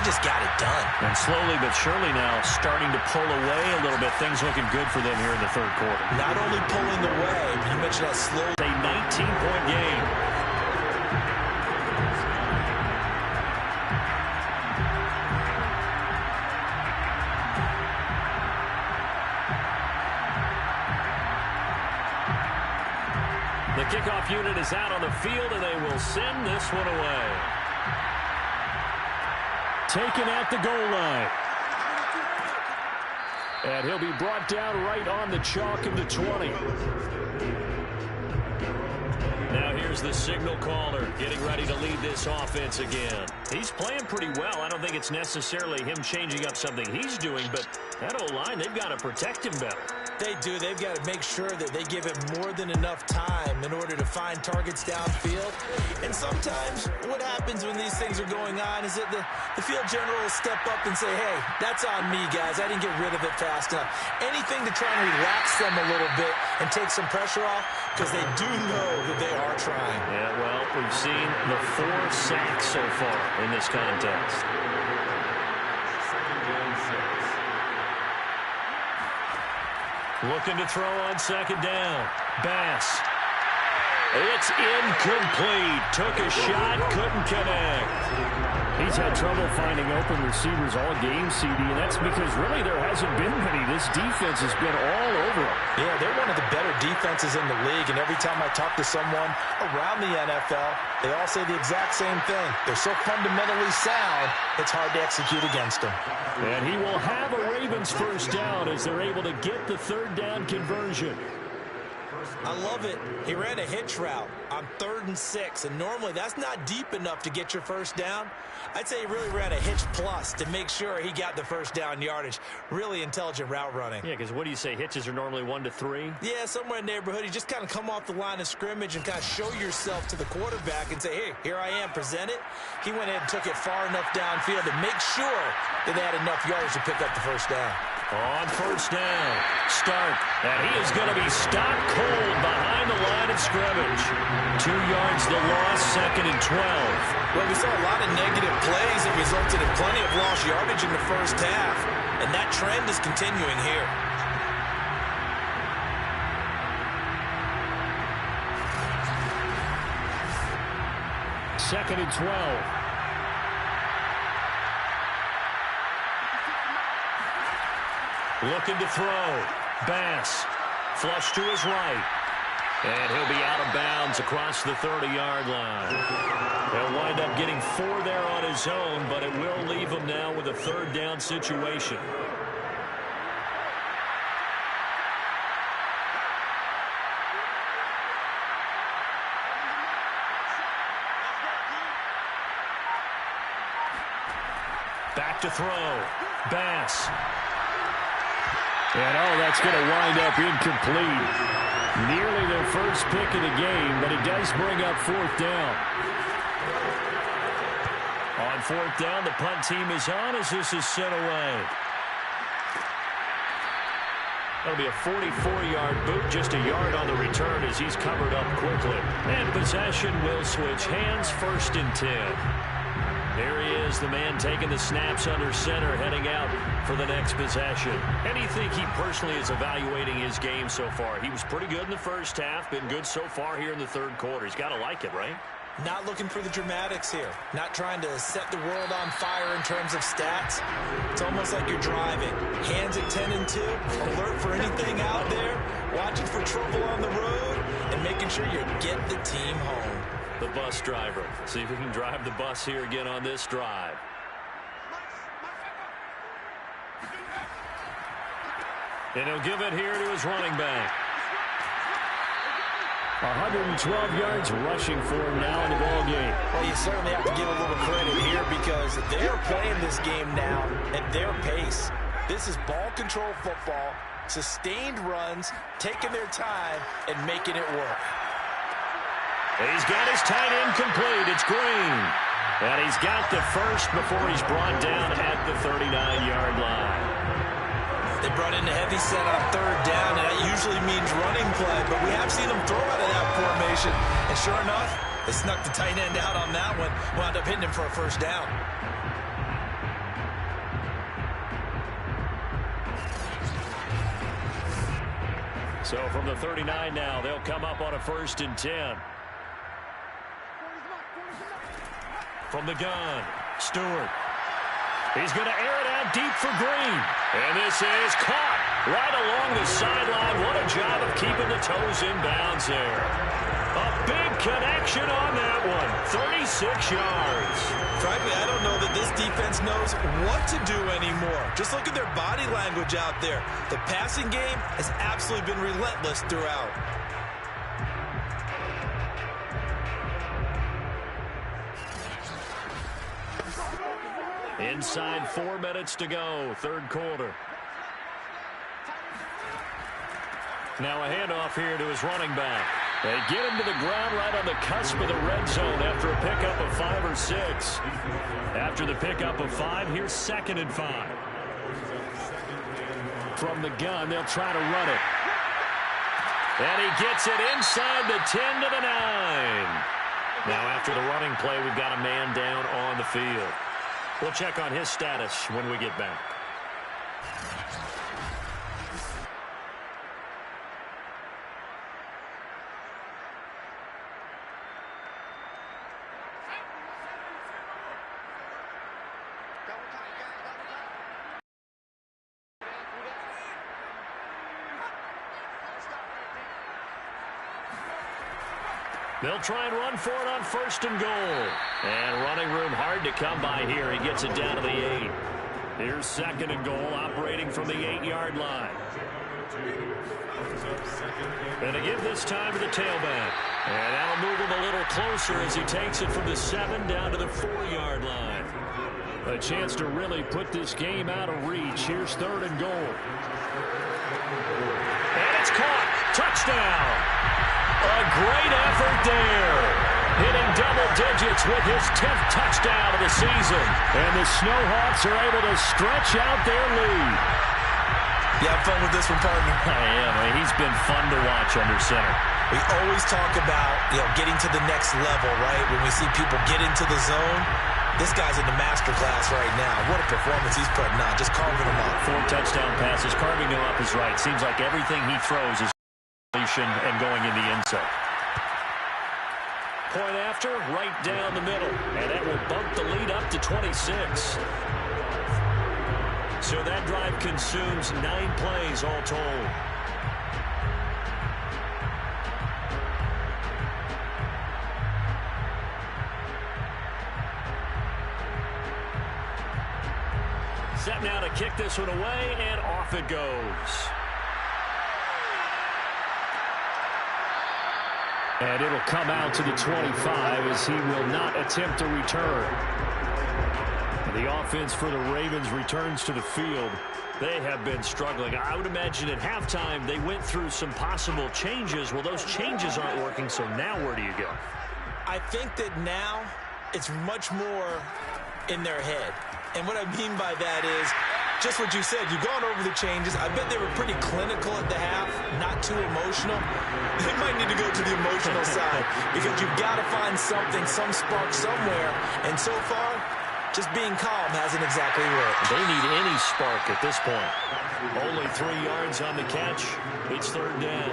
just got it done. And slowly but surely now starting to pull away a little bit. Things looking good for them here in the third quarter. Not only pulling away, but you mentioned that slow. A 19-point game. The kickoff unit is out on the field, and they will send this one away. Taken at the goal line. And he'll be brought down right on the chalk of the 20. Now here's the signal caller getting ready to lead this offense again. He's playing pretty well. I don't think it's necessarily him changing up something he's doing, but that O-line, they've got to protect him better. They do. They've got to make sure that they give him more than enough time in order to find targets downfield. And sometimes what happens when these things are going on is that the field general will step up and say, hey, that's on me, guys. I didn't get rid of it fast enough. Anything to try and relax them a little bit and take some pressure off, because they do know that they are trying. Yeah, well, we've seen the 4 sacks so far in this contest. Looking to throw on second down. Bass. It's incomplete. Took a shot, couldn't connect. He's had trouble finding open receivers all game, CD, and that's because really there hasn't been many. This defense has been all over him. Yeah, they're one of the better defenses in the league, and every time I talk to someone around the NFL, they all say the exact same thing. They're so fundamentally sound, it's hard to execute against them. And he will have a Ravens first down as they're able to get the third down conversion. I love it. He ran a hitch route on 3rd and 6, and normally that's not deep enough to get your first down. I'd say he really ran a hitch plus to make sure he got the first down yardage. Really intelligent route running. Yeah, because what do you say? Hitches are normally 1 to 3? Yeah, somewhere in the neighborhood. You just kind of come off the line of scrimmage and kind of show yourself to the quarterback and say, hey, here I am, present it. He went ahead and took it far enough downfield to make sure that they had enough yardage to pick up the first down. On first down, Stark, and he is going to be stopped cold behind the line of scrimmage. 2 yards the loss, 2nd and 12. Well, we saw a lot of negative plays that resulted in plenty of lost yardage in the first half, and that trend is continuing here. Second and 12. Looking to throw. Bass. Flush to his right. And he'll be out of bounds across the 30-yard line. He'll wind up getting 4 there on his own, but it will leave him now with a third down situation. Back to throw. Bass. And, that's going to wind up incomplete. Nearly their first pick of the game, but it does bring up 4th down. On 4th down, the punt team is on as this is sent away. That'll be a 44-yard boot, just a yard on the return as he's covered up quickly. And possession will switch hands, 1st and 10. There he is, the man taking the snaps under center, heading out for the next possession. And you think he personally is evaluating his game so far? He was pretty good in the first half, been good so far here in the third quarter. He's got to like it, right? Not looking for the dramatics here. Not trying to set the world on fire in terms of stats. It's almost like you're driving. Hands at 10 and 2, alert for anything out there, watching for trouble on the road, and making sure you get the team home. The bus driver. See if he can drive the bus here again on this drive. And he'll give it here to his running back. 112 yards rushing for him now in the ball game. Well, you certainly have to give a little credit here because they are playing this game now at their pace. This is ball control football, sustained runs, taking their time, and making it work. He's got his tight end complete. It's Green. And he's got the first before he's brought down at the 39-yard line. They brought in a heavy set on 3rd down, and that usually means running play, but we have seen them throw out of that formation. And sure enough, they snuck the tight end out on that one, wound up hitting him for a first down. So from the 39 now, they'll come up on a 1st and 10. From the gun, Stewart. He's going to air it out deep for Green. And this is caught right along the sideline. What a job of keeping the toes in bounds there. A big connection on that one. 36 yards. Frankly, I don't know that this defense knows what to do anymore. Just look at their body language out there. The passing game has absolutely been relentless throughout. Inside 4 minutes to go, 3rd quarter. Now a handoff here to his running back. They get him to the ground right on the cusp of the red zone after a pickup of 5 or 6. After the pickup of 5, here's 2nd and 5. From the gun, they'll try to run it. And he gets it inside the 10 to the 9. Now after the running play, we've got a man down on the field. We'll check on his status when we get back. They'll try and run for it on 1st and goal. And running room hard to come by here. He gets it down to the 8. Here's 2nd and goal, operating from the 8-yard line. And again this time to the tailback. And that'll move him a little closer as he takes it from the 7 down to the 4-yard line. A chance to really put this game out of reach. Here's 3rd and goal. And it's caught. Touchdown. A great effort there. Hitting double digits with his 10th touchdown of the season. And the Snowhawks are able to stretch out their lead. You have fun with this one, partner? I am. He's been fun to watch under center. We always talk about, getting to the next level, right? When we see people get into the zone, this guy's in the master class right now. What a performance he's putting on, just carving them up. 4 touchdown passes. Carving them up is right. Seems like everything he throws is and going in the inside. Point after, right down the middle. And that will bump the lead up to 26. So that drive consumes 9 plays all told. Set now to kick this one away, and off it goes. And it'll come out to the 25 as he will not attempt a return. The offense for the Ravens returns to the field. They have been struggling. I would imagine at halftime they went through some possible changes. Well, those changes aren't working, so now where do you go? I think that now it's much more in their head. And what I mean by that is just what you said. You've gone over the changes. I bet they were pretty clinical at the half, not too emotional. They might need to go to the emotional side because you've got to find something, some spark somewhere. And so far, just being calm hasn't exactly worked. They need any spark at this point. Only 3 yards on the catch. It's 3rd down.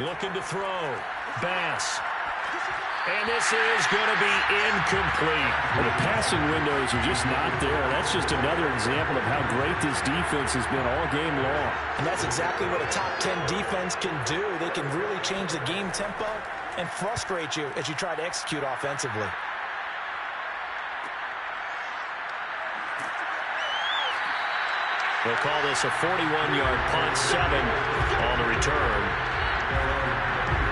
Looking to throw. Bass. And this is going to be incomplete. Well, the passing windows are just not there. That's just another example of how great this defense has been all game long. And that's exactly what a top 10 defense can do. They can really change the game tempo and frustrate you as you try to execute offensively. They'll call this a 41-yard punt, 7 on the return.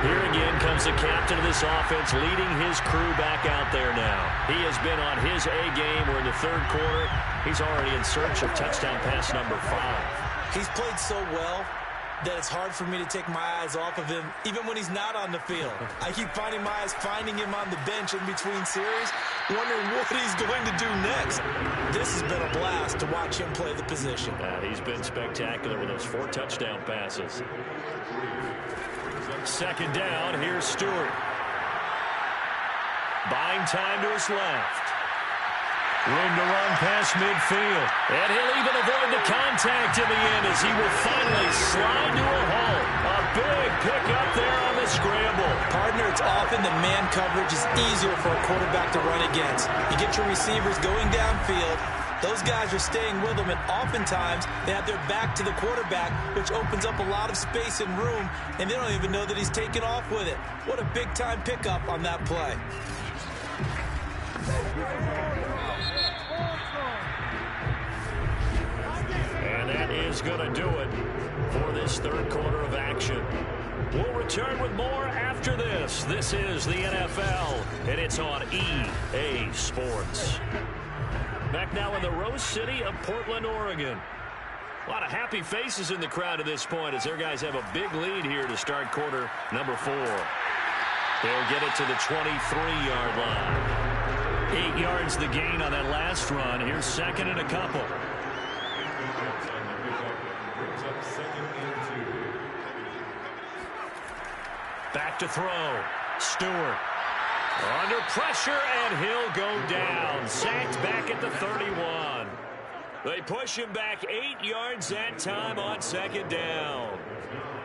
Here again comes the captain of this offense leading his crew back out there now. He has been on his A game. We're in the 3rd quarter. He's already in search of touchdown pass number 5. He's played so well that it's hard for me to take my eyes off of him, even when he's not on the field. I keep finding my eyes finding him on the bench in between series, wondering what he's going to do next. This has been a blast to watch him play the position. He's been spectacular with those 4 touchdown passes. 2nd down, here's Stewart. Buying time to his left. Room to run past midfield. And he'll even avoid the contact in the end as he will finally slide to a halt. A big pickup there on the scramble. Partner, it's often the man coverage is easier for a quarterback to run against. You get your receivers going downfield. Those guys are staying with them, and oftentimes they have their back to the quarterback, which opens up a lot of space and room, and they don't even know that he's taken off with it. What a big-time pickup on that play. And that is going to do it for this third quarter of action. We'll return with more after this. This is the NFL, and it's on EA Sports. Back now in the Rose City of Portland, Oregon. A lot of happy faces in the crowd at this point as their guys have a big lead here to start quarter number 4. They'll get it to the 23-yard line. 8 yards the gain on that last run. Here's second and a couple. Back to throw. Stewart. Under pressure, and he'll go down. Sacked back at the 31. They push him back 8 yards that time on second down.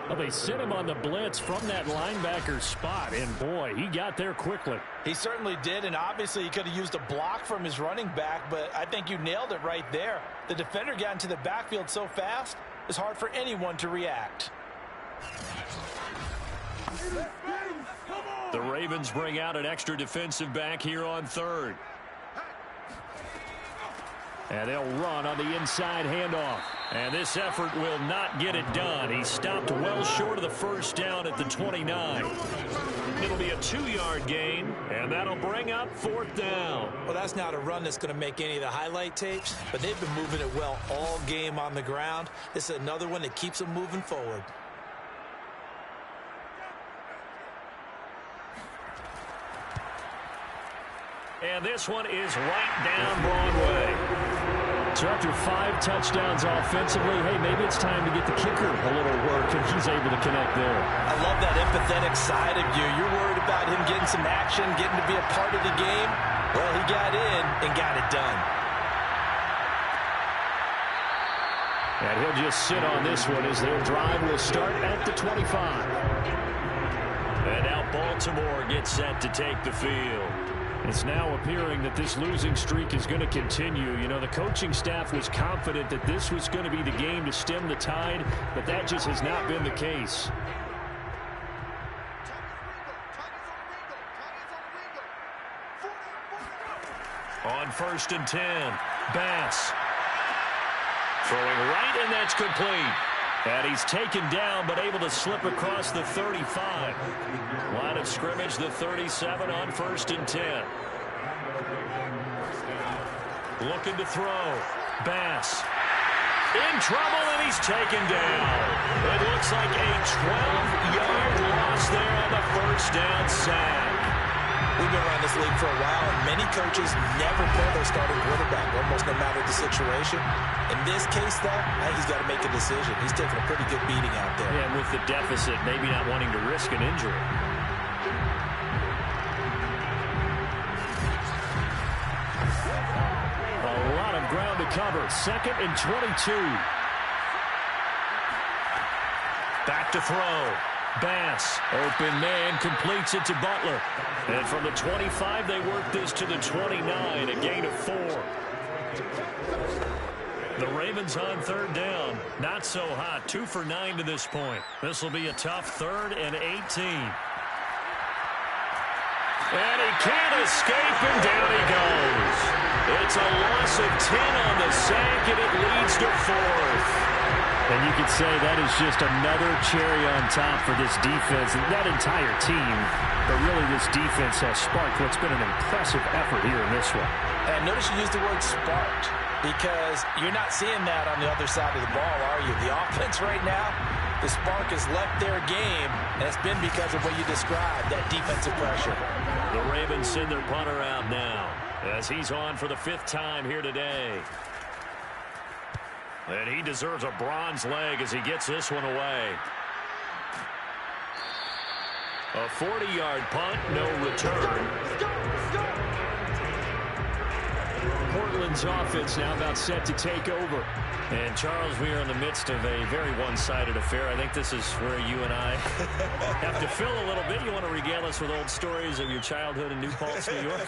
Well, they sent him on the blitz from that linebacker spot, and boy, he got there quickly. He certainly did, and obviously he could have used a block from his running back, but I think you nailed it right there. The defender got into the backfield so fast, it's hard for anyone to react. The Ravens bring out an extra defensive back here on third. And they'll run on the inside handoff. And this effort will not get it done. He stopped well short of the first down at the 29. It'll be a 2-yard gain, and that'll bring up fourth down. Well, that's not a run that's going to make any of the highlight tapes, but they've been moving it well all game on the ground. This is another one that keeps them moving forward. And this one is right down Broadway. So after 5 touchdowns offensively, hey, maybe it's time to get the kicker a little work, and he's able to connect there. I love that empathetic side of you. You're worried about him getting some action, getting to be a part of the game. Well, he got in and got it done. And he'll just sit on this one as their drive will start at the 25. And now Baltimore gets set to take the field. It's now appearing that this losing streak is going to continue. You know, the coaching staff was confident that this was going to be the game to stem the tide, but that just has not been the case. On 1st and 10, Bass. Throwing right, and that's complete. And he's taken down, but able to slip across the 35. Line of scrimmage, the 37 on 1st and 10. Looking to throw. Bass. In trouble, and he's taken down. It looks like a 12-yard loss there on the first down sack. We've been around this league for a while, and many coaches never play their starting quarterback, almost no matter the situation. In this case, though, I think he's got to make a decision. He's taking a pretty good beating out there. Yeah, and with the deficit, maybe not wanting to risk an injury. A lot of ground to cover. 2nd and 22. Back to throw. Bass, open man, completes it to Butler. And from the 25, they work this to the 29, a gain of 4. The Ravens on 3rd down. Not so hot. 2 for 9 to this point. This will be a tough 3rd and 18. And he can't escape, and down he goes. It's a loss of 10 on the sack, and it leads to 4th. And you could say that is just another cherry on top for this defense and that entire team. But really, this defense has sparked what's been an impressive effort here in this one. And notice you use the word sparked, because you're not seeing that on the other side of the ball, are you? The offense right now, the spark has left their game, and it's been because of what you described, that defensive pressure. The Ravens send their punter out now as he's on for the 5th time here today. And he deserves a bronze leg as he gets this one away. A 40-yard punt, no return. Ravens offense now about set to take over. And, Charles, we are in the midst of a very one-sided affair. I think this is where you and I have to fill a little bit. You want to regale us with old stories of your childhood in New Paltz, New York?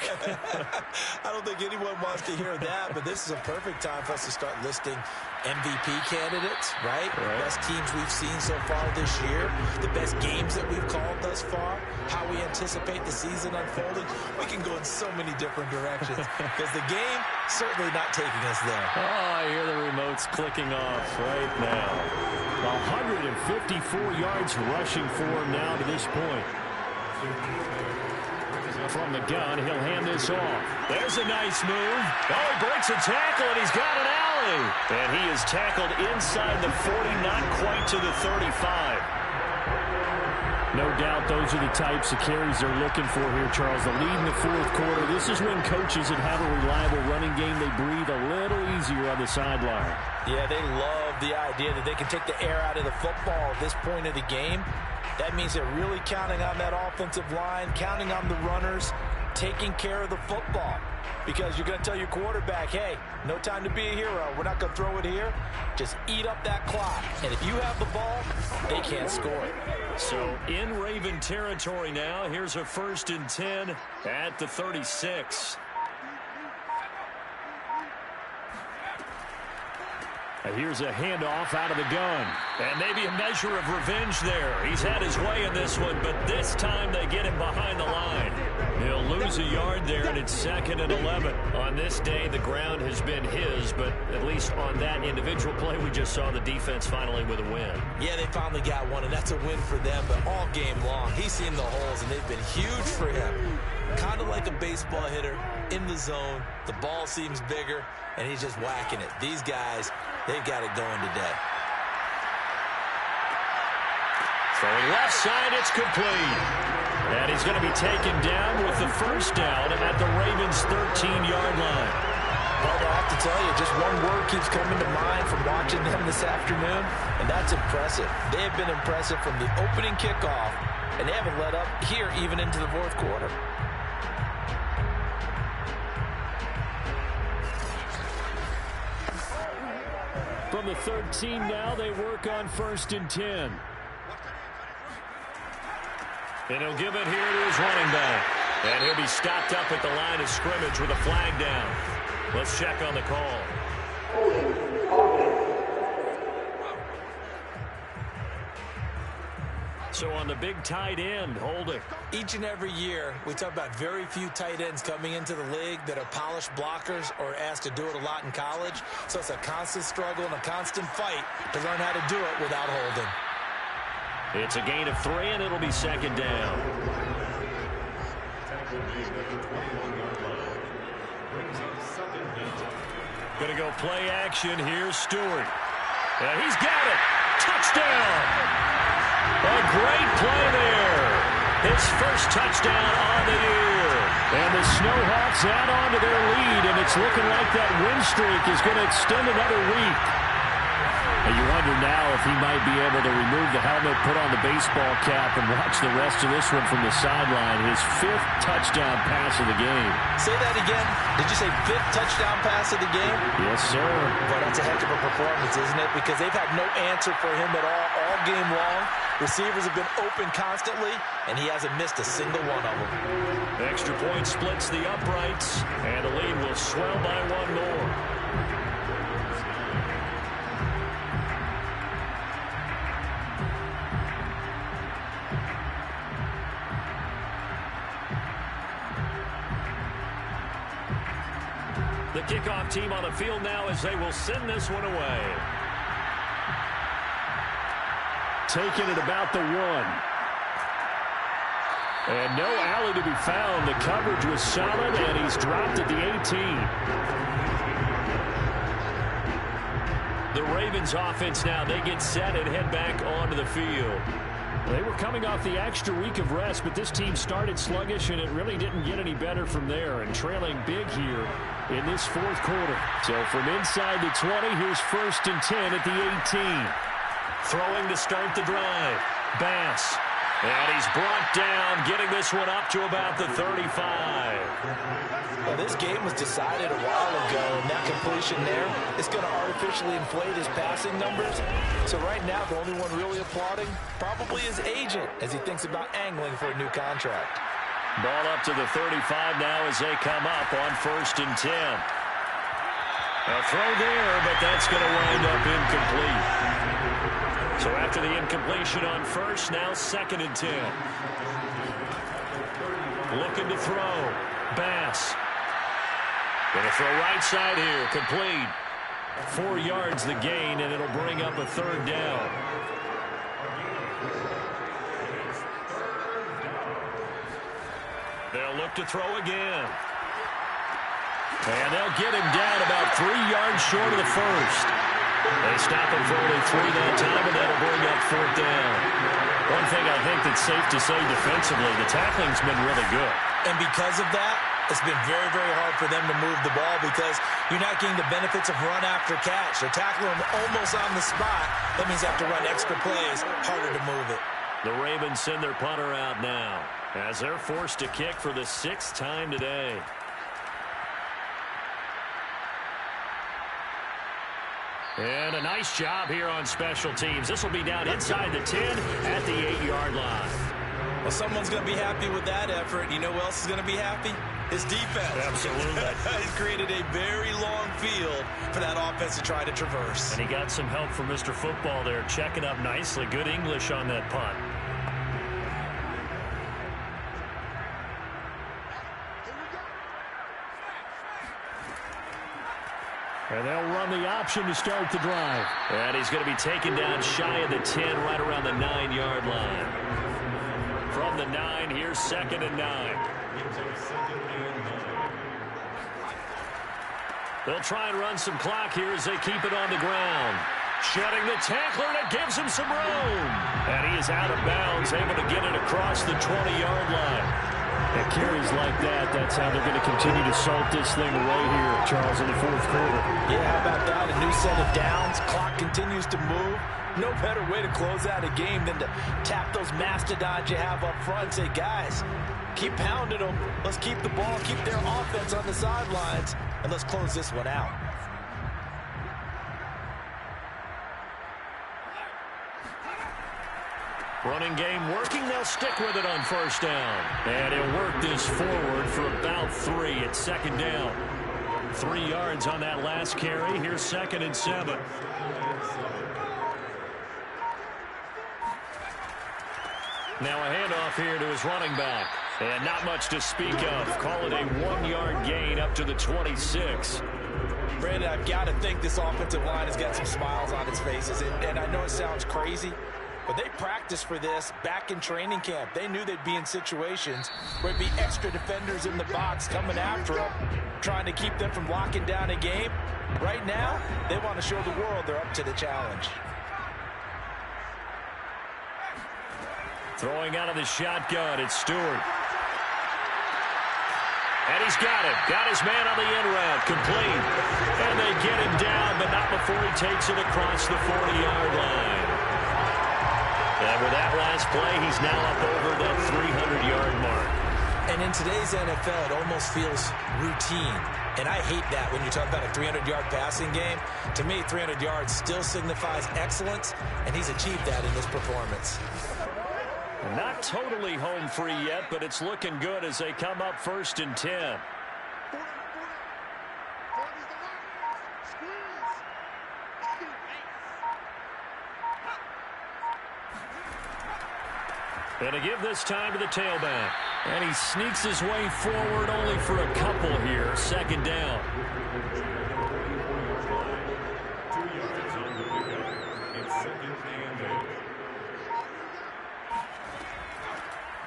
I don't think anyone wants to hear that, but this is a perfect time for us to start listing MVP candidates, right? Best teams we've seen so far this year, the best games that we've called thus far, how we anticipate the season unfolding. We can go in so many different directions because the game certainly not taking us there. Oh, I hear the remotes clicking off right now. 154 yards rushing for him now to this point. From the gun, he'll hand this off. There's a nice move. Oh, he breaks a tackle, and he's got an alley. And he is tackled inside the 40, not quite to the 35. No doubt those are the types of carries they're looking for here, Charles. The lead in the fourth quarter. This is when coaches that have a reliable running game, they breathe a little easier on the sideline. Yeah, they love the idea that they can take the air out of the football at this point of the game. That means they're really counting on that offensive line, counting on the runners, taking care of the football. Because you're going to tell your quarterback, hey, no time to be a hero. We're not going to throw it here. Just eat up that clock. And if you have the ball, they can't score it. So in Raven territory now, here's a 1st and 10 at the 36. Here's a handoff out of the gun. And maybe a measure of revenge there. He's had his way in this one, but this time they get him behind the line. He'll lose a yard there, and it's 2nd and 11. On this day, the ground has been his, but at least on that individual play, we just saw the defense finally with a win. Yeah, they finally got one, and that's a win for them, but all game long, he's seen the holes, and they've been huge for him. Kind of like a baseball hitter in the zone. The ball seems bigger, and he's just whacking it. These guys, they've got it going today. Throwing left side, it's complete. And he's going to be taken down with the 1st down at the Ravens' 13-yard line. Well, I have to tell you, just one word keeps coming to mind from watching them this afternoon, and that's impressive. They have been impressive from the opening kickoff, and they haven't let up here even into the fourth quarter. From the 13 now, they work on 1st and 10. And he'll give it here to his running back. And he'll be stopped up at the line of scrimmage with a flag down. Let's check on the call. So on the big tight end, holding. Each and every year, we talk about very few tight ends coming into the league that are polished blockers or asked to do it a lot in college. So it's a constant struggle and a constant fight to learn how to do it without holding. It's a gain of 3, and it'll be 2nd down. Going to go play action. Here's Stewart. And he's got it. Touchdown. A great play there. His first touchdown on the year. And the Snowhawks add on to their lead, and it's looking like that win streak is going to extend another week. And you wonder now if he might be able to remove the helmet, put on the baseball cap, and watch the rest of this one from the sideline. His 5th touchdown pass of the game. Say that again. Did you say 5th touchdown pass of the game? Yes, sir. Well, that's a heck of a performance, isn't it? Because they've had no answer for him at all game long. Receivers have been open constantly, and he hasn't missed a single one of them. Extra point splits the uprights, and the lead will swell by 1 more. The kickoff team on the field now as they will send this one away. Taking it about the 1. And no alley to be found. The coverage was solid, and he's dropped at the 18. The Ravens offense now, they get set and head back onto the field. They were coming off the extra week of rest, but this team started sluggish, and it really didn't get any better from there, and trailing big here in this fourth quarter. So from inside the 20, here's 1st and 10 at the 18. Throwing to start the drive. Bass. And he's brought down, getting this one up to about the 35. Well, this game was decided a while ago, and that completion there is going to artificially inflate his passing numbers. So right now, the only one really applauding probably his agent as he thinks about angling for a new contract. Ball up to the 35 now as they come up on 1st and 10. A throw there, but that's going to wind up incomplete. So after the incompletion on 1st, now 2nd and 10. Looking to throw. Bass. Going to throw right side here. Complete. 4 yards the gain, and it'll bring up a 3rd down. They'll look to throw again. And they'll get him down about 3 yards short of the 1st. They stop him for only 3 that time, and that'll bring up 4th down. One thing I think that's safe to say defensively, the tackling's been really good. And because of that, it's been very, very hard for them to move the ball because you're not getting the benefits of run after catch. They're tackling him almost on the spot. That means they have to run extra plays, harder to move it. The Ravens send their punter out now as they're forced to kick for the 6th time today. And a nice job here on special teams. This will be down inside the 10 at the 8-yard line. Well, someone's going to be happy with that effort. You know who else is going to be happy? His defense. Absolutely. He's created a very long field for that offense to try to traverse. And he got some help from Mr. Football there, checking up nicely. Good English on that punt. And they'll run the option to start the drive. And he's going to be taken down shy of the 10, right around the 9-yard line. From the 9, here's 2nd and 9. They'll try and run some clock here as they keep it on the ground. Shedding the tackler, and it gives him some room. And he is out of bounds, able to get it across the 20-yard line. At carries like that, that's how they're going to continue to salt this thing right here, Charles, in the 4th quarter. Yeah, how about that? A new set of downs. Clock continues to move. No better way to close out a game than to tap those mastodons you have up front and say, guys, keep pounding them. Let's keep the ball, keep their offense on the sidelines, and let's close this one out. Running game working. They'll stick with it on 1st down. And he'll work this forward for about 3 at 2nd down. 3 yards on that last carry. Here's 2nd and 7. Now a handoff here to his running back. And not much to speak of. Call it a 1-yard gain up to the 26. Brandon, I've got to think this offensive line has got some smiles on its faces. And I know it sounds crazy, but they practiced for this back in training camp. They knew they'd be in situations where there'd be extra defenders in the box coming after them, trying to keep them from locking down a game. Right now, they want to show the world they're up to the challenge. Throwing out of the shotgun, it's Stewart. And he's got it. Got his man on the in route. Complete. And they get him down, but not before he takes it across the 40-yard line. And with that last play, he's now up over that 300-yard mark. And in today's NFL, it almost feels routine. And I hate that when you talk about a 300-yard passing game. To me, 300 yards still signifies excellence, and he's achieved that in this performance. Not totally home free yet, but it's looking good as they come up 1st and 10. And to give this time to the tailback. And he sneaks his way forward only for a couple here. 2nd down.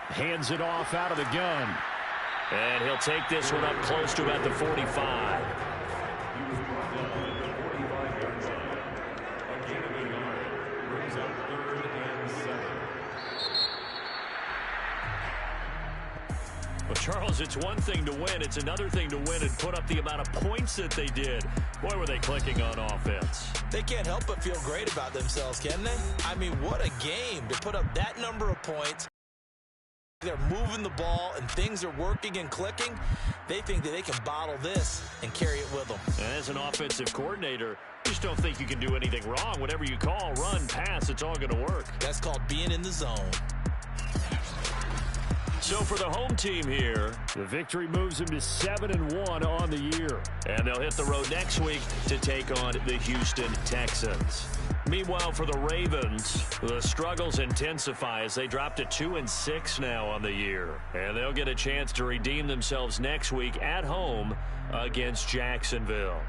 Hands it off out of the gun. And he'll take this one up close to about the 45. Well, Charles, it's one thing to win. It's another thing to win and put up the amount of points that they did. Boy, were they clicking on offense. They can't help but feel great about themselves, can they? I mean, what a game to put up that number of points. they're moving the ball and things are working and clicking, they think that they can bottle this and carry it with them. And as an offensive coordinator, you just don't think you can do anything wrong. Whatever you call, run, pass, it's all going to work. That's called being in the zone. So for the home team here, the victory moves them to 7-1 on the year. And they'll hit the road next week to take on the Houston Texans. Meanwhile, for the Ravens, the struggles intensify as they drop to 2-6 now on the year. And they'll get a chance to redeem themselves next week at home against Jacksonville.